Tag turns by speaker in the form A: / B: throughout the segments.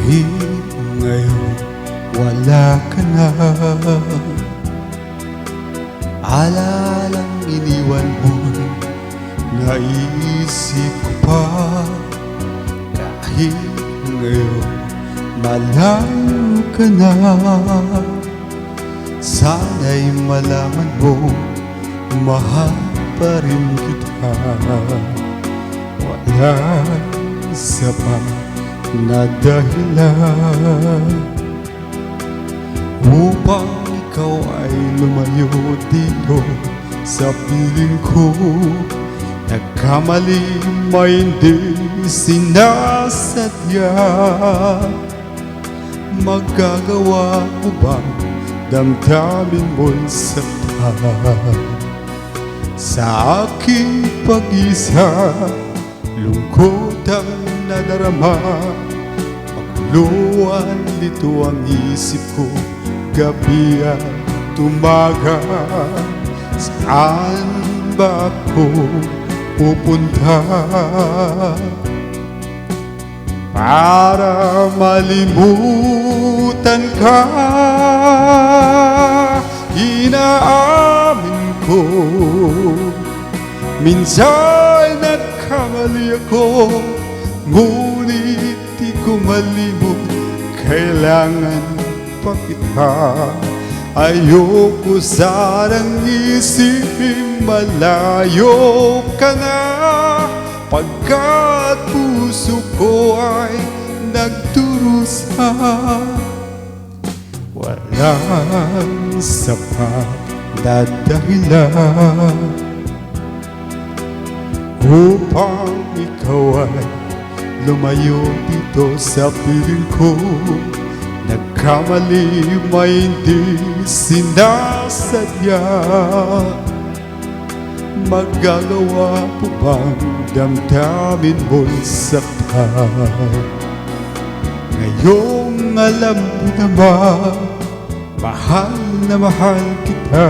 A: Kahit ngayon wala ka na, alalang iniwan mo'y naisip ko pa. Kahit ngayon malayo ka na, sana'y malaman mo, mahal pa rin kita. Wala isa pa na dahilan upang ikaw ay lumayo dito sa piling ko. Nagkamali may hindi sinasadya. Magagawa mo bang damdamin mo'y saktan? Sa aking pag-isa, lungkot ang nadarama. Magluan dito ang isip ko, gabi at umaga. Saan ba ako pupunta para malimutan ka? Inaamin ko, minsan nagkamali ako, ngunit di ko malimot, kailangan pa kita. Ayoko sanang isipin malayo ka na, pagkat puso ko ay nagdurusa. Walang sapat na dahilan upang ikaw ay lumayo dito sa piling ko. Nagkamali may hindi sinasadya. Magagawa po bang damdamin mo'y saktan? Ngayong alam mo naman, mahal na mahal kita.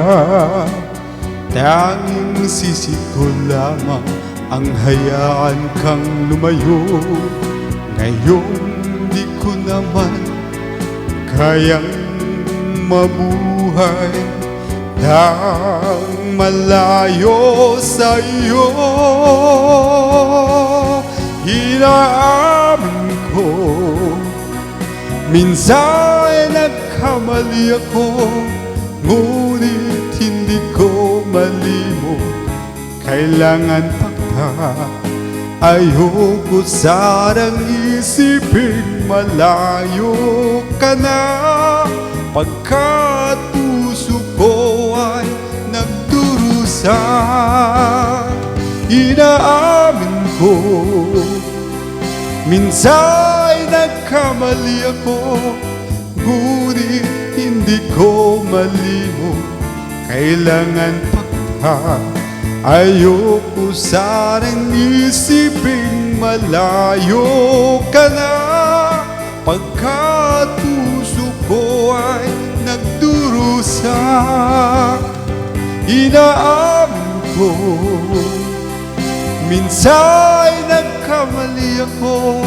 A: Tanging sisi ko lamang ang hayaan kang lumayo. Ngayong di ko naman kayang mabuhay nang malayo sa iyo. Inaamin ko, minsan nagkamali ako, ngunit hindi ko malimot, kailangan pa kita. Ayoko sanang isipin malayo ka na, pagkat puso ko ay nagdurusa. Inaamin ko, minsan nagkamali ako, ngunit hindi ko malimot, kailangan pa kita. Ayoko sanang isipin malayo ka na, pagkat puso ko ay nagdurusa. Inaamin ko, minsan nagkamali ako,